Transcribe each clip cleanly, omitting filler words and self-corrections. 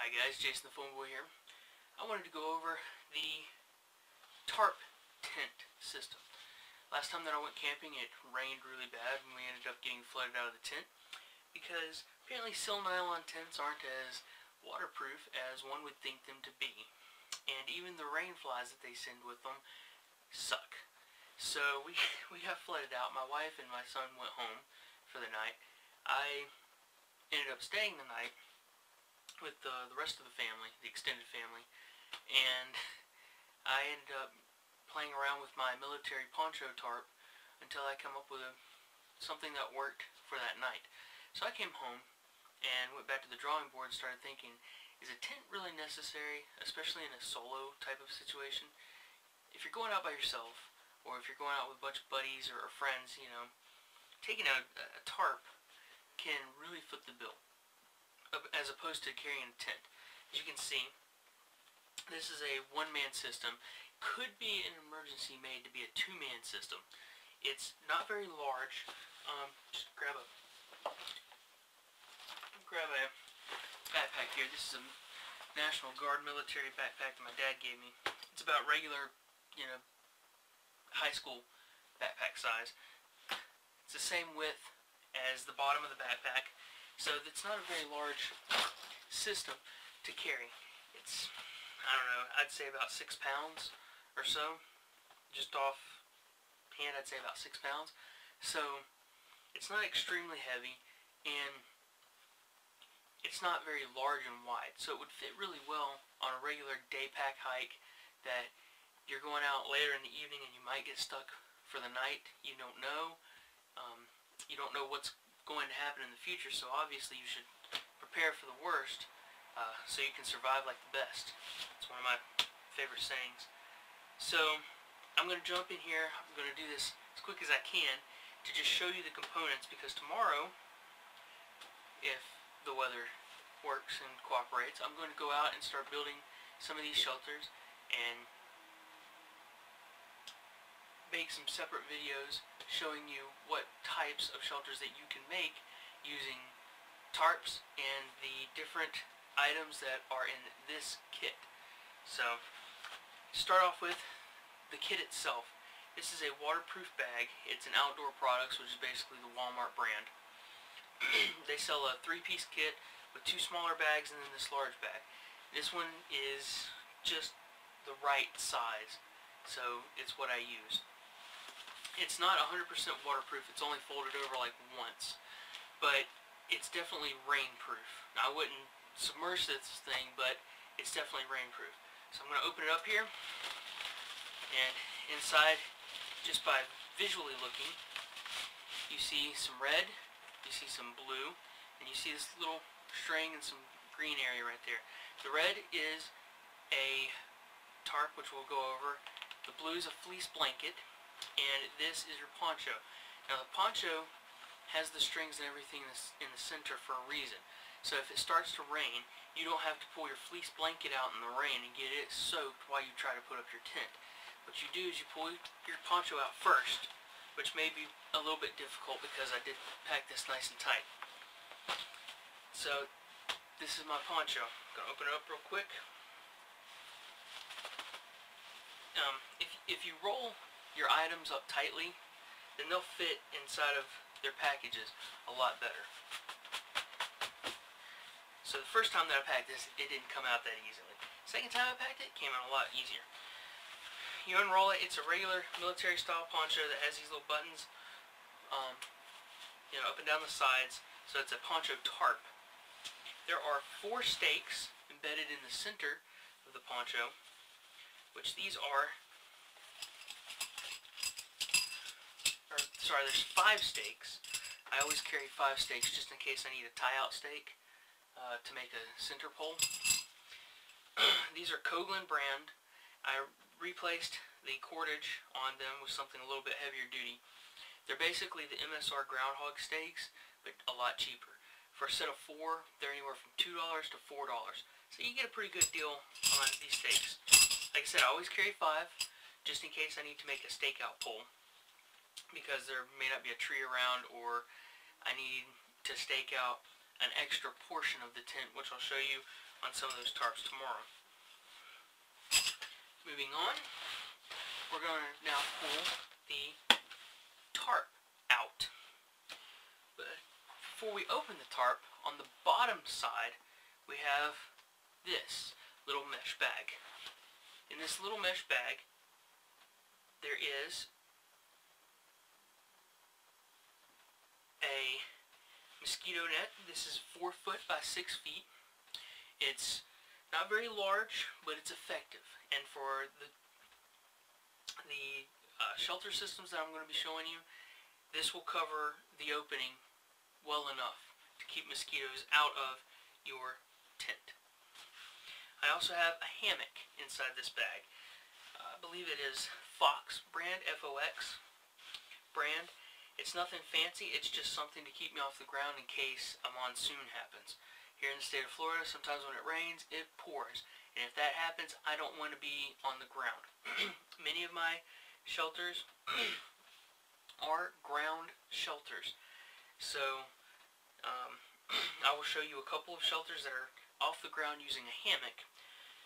Hi guys, Jason the Phone Boy here. I wanted to go over the Tarp tent system. Last time that I went camping it rained really bad and we ended up getting flooded out of the tent because apparently sil nylon tents aren't as waterproof as one would think them to be. And even the rain flies that they send with them suck. So we got flooded out. My wife and my son went home for the night. I ended up staying the night with the rest of the family, the extended family, and I ended up playing around with my military poncho tarp until I come up with something that worked for that night. So I came home and went back to the drawing board and started thinking, is a tent really necessary, especially in a solo type of situation? If you're going out by yourself, or if you're going out with a bunch of buddies or friends, you know, taking a tarp can really foot the bill, as opposed to carrying a tent. As you can see, this is a one-man system. Could be an emergency made to be a two-man system. It's not very large. Just grab a backpack here. This is a National Guard military backpack that my dad gave me. It's about regular, you know, high school backpack size. It's the same width as the bottom of the backpack. So it's not a very large system to carry. It's, I don't know, I'd say about 6 pounds or so. Just off hand, I'd say about 6 pounds. So it's not extremely heavy, and it's not very large and wide. So it would fit really well on a regular day pack hike that you're going out later in the evening and you might get stuck for the night. You don't know. You don't know what's going to happen in the future, so obviously you should prepare for the worst so you can survive like the best. It's one of my favorite sayings. So I'm going to jump in here. I'm going to do this as quick as I can to just show you the components, because tomorrow, if the weather works and cooperates, I'm going to go out and start building some of these shelters and make some separate videos showing you what types of shelters that you can make using tarps and the different items that are in this kit. So, start off with the kit itself. This is a waterproof bag. It's an Outdoor Products, which is basically the Walmart brand. They sell a 3-piece kit with 2 smaller bags and then this large bag. This one is just the right size, so it's what I use. It's not 100% waterproof. It's only folded over like once, but it's definitely rainproof. Now, I wouldn't submerge this thing, but it's definitely rainproof. So I'm going to open it up here, and inside, just by visually looking, you see some red, you see some blue, and you see this little string and some green area right there. The red is a tarp, which we'll go over. The blue is a fleece blanket, and this is your poncho. Now the poncho has the strings and everything in the center for a reason. So if it starts to rain, you don't have to pull your fleece blanket out in the rain and get it soaked while you try to put up your tent. What you do is you pull your poncho out first, which may be a little bit difficult because I did pack this nice and tight. So this is my poncho. I'm going to open it up real quick. If you roll your items up tightly, then they'll fit inside of their packages a lot better. So the first time that I packed this, it didn't come out that easily. Second time I packed it, it came out a lot easier. You unroll it. It's a regular military style poncho that has these little buttons, you know, up and down the sides. So it's a poncho tarp. There are 4 stakes embedded in the center of the poncho, which these are, there's 5 stakes. I always carry 5 stakes just in case I need a tie-out stake to make a center pole. These are Coghlan brand. I replaced the cordage on them with something a little bit heavier duty. They're basically the MSR groundhog stakes, but a lot cheaper. For a set of 4, they're anywhere from $2 to $4. So you get a pretty good deal on these stakes. Like I said, I always carry 5, just in case I need to make a stakeout pole, because there may not be a tree around, or I need to stake out an extra portion of the tent, which I'll show you on some of those tarps tomorrow. Moving on, we're going to now pull the tarp out. But before we open the tarp, on the bottom side, we have this little mesh bag. In this little mesh bag, there is a mosquito net. This is 4 foot by 6 feet. It's not very large, but it's effective. And for the shelter systems that I'm going to be showing you, this will cover the opening well enough to keep mosquitoes out of your tent. I also have a hammock inside this bag. I believe it is Fox brand, F-O-X brand. It's nothing fancy, it's just something to keep me off the ground in case a monsoon happens. Here in the state of Florida, sometimes when it rains, it pours. And if that happens, I don't want to be on the ground. Many of my shelters are ground shelters. So, I will show you a couple of shelters that are off the ground using a hammock.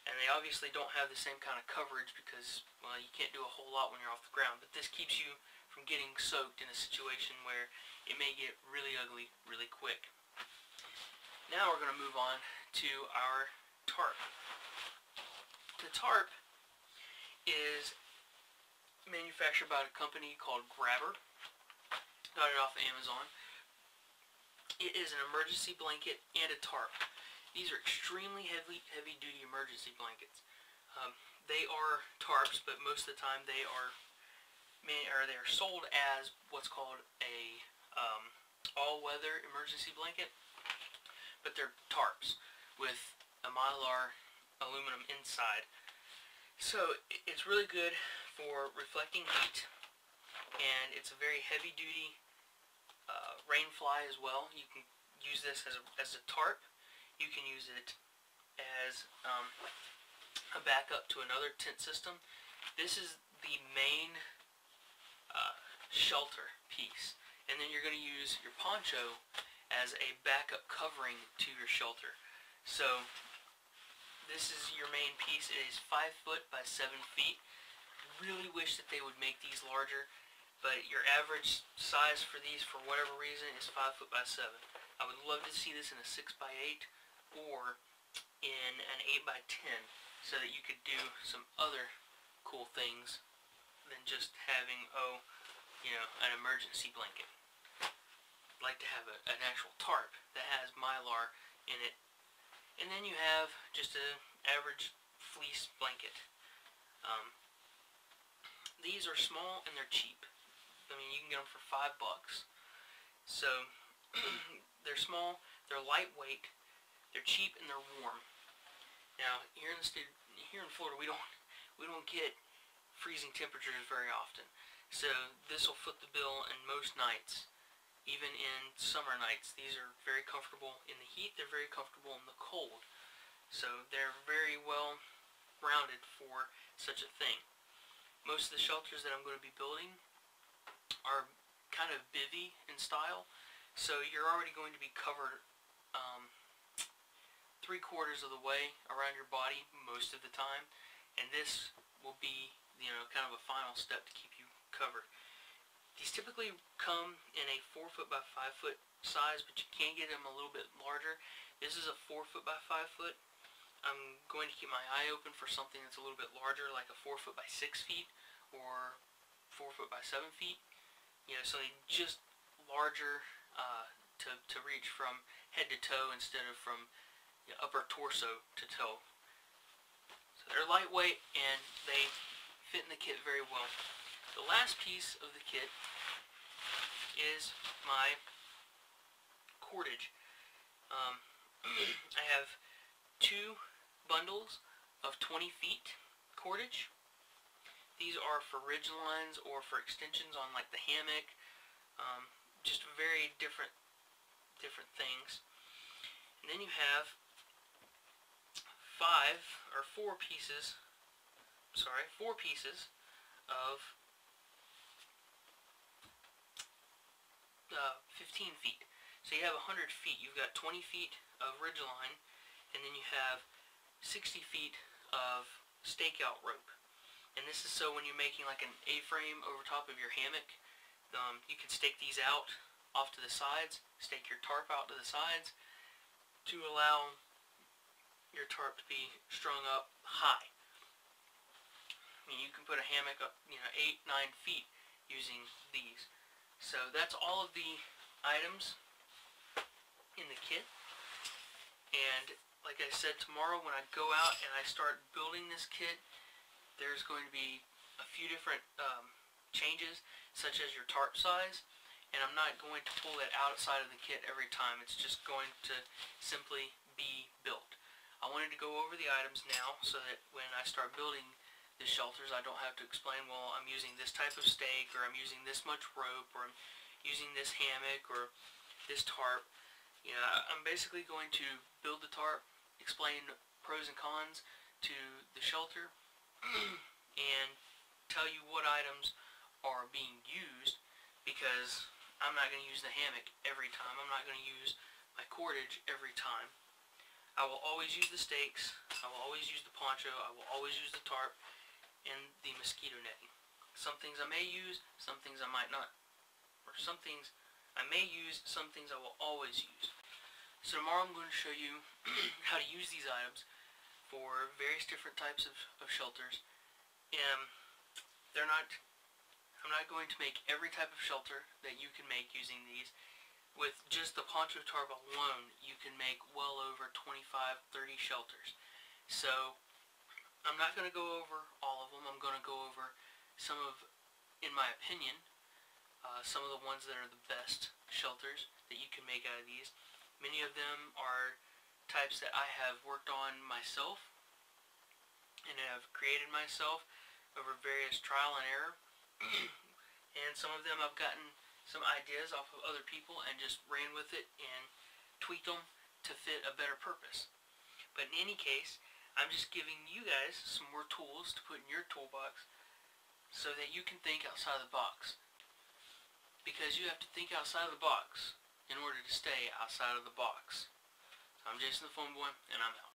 And they obviously don't have the same kind of coverage because, well, you can't do a whole lot when you're off the ground. But this keeps you from getting soaked in a situation where it may get really ugly really quick. Now we're going to move on to our tarp. The tarp is manufactured by a company called Grabber. Got it off of Amazon. It is an emergency blanket and a tarp. These are extremely heavy-duty emergency blankets. They are tarps, but most of the time they are sold as what's called a all-weather emergency blanket. But they're tarps with a Mylar aluminum inside. So it's really good for reflecting heat, and it's a very heavy-duty rain fly as well. You can use this as a tarp. You can use it as a backup to another tent system. This is the main shelter piece, and then you're going to use your poncho as a backup covering to your shelter. So this is your main piece. It is 5 foot by 7 feet. Really wish that they would make these larger, but your average size for these, for whatever reason, is 5 foot by 7. I would love to see this in a 6 by 8 or in an 8 by 10 so that you could do some other cool things than just having, an emergency blanket. I'd like to have an actual tarp that has Mylar in it. And then you have just an average fleece blanket. These are small and they're cheap. I mean, you can get them for $5. So they're small, they're lightweight, they're cheap, and they're warm. Now, here in Florida, we don't get freezing temperatures very often. So this will foot the bill in most nights. Even in summer nights, these are very comfortable in the heat, they're very comfortable in the cold. So they're very well rounded for such a thing. Most of the shelters that I'm going to be building are kind of bivvy in style, so you're already going to be covered 3/4 of the way around your body most of the time, and this will be, kind of a final step to keep you covered. These typically come in a 4 foot by 5 foot size, but you can get them a little bit larger. This is a 4 foot by 5 foot. I'm going to keep my eye open for something that's a little bit larger, like a 4 foot by 6 feet or 4 foot by 7 feet. Something just larger to reach from head to toe instead of from upper torso to toe. So they're lightweight and they fit in the kit very well. The last piece of the kit is my cordage. I have 2 bundles of 20 feet cordage. These are for ridge lines or for extensions on like the hammock, just very different things. And then you have 4 pieces of 15 feet. So you have 100 feet. You've got 20 feet of ridge line, and then you have 60 feet of stakeout rope. And this is so when you're making like an A-frame over top of your hammock, you can stake these out off to the sides, stake your tarp out to the sides to allow your tarp to be strung up high. I mean, you can put a hammock up, 8, 9 feet using these. So that's all of the items in the kit. And like I said, tomorrow when I go out and I start building this kit, there's going to be a few different changes, such as your tarp size, and I'm not going to pull it outside of the kit every time. It's just going to simply be built. I wanted to go over the items now so that when I start building the shelters, I don't have to explain, well, I'm using this type of stake, or I'm using this much rope, or I'm using this hammock, or this tarp. I'm basically going to build the tarp, explain pros and cons to the shelter, and tell you what items are being used, because I'm not going to use the hammock every time. I'm not going to use my cordage every time. I will always use the stakes, I will always use the poncho, I will always use the tarp, and the mosquito netting. Some things I may use, some things I might not. Or some things I may use, some things I will always use. So tomorrow I'm going to show you how to use these items for various different types of shelters. And I'm not going to make every type of shelter that you can make using these. With just the poncho tarp alone, you can make well over 25, 30 shelters. So I'm not going to go over all of them. I'm going to go over some of, in my opinion, some of the ones that are the best shelters that you can make out of these. Many of them are types that I have worked on myself and have created myself over various trial and error. And some of them I've gotten some ideas off of other people and just ran with it and tweaked them to fit a better purpose. But in any case, I'm just giving you guys some more tools to put in your toolbox so that you can think outside of the box. Because you have to think outside of the box in order to stay outside of the box. I'm Jason the Phone Boy, and I'm out.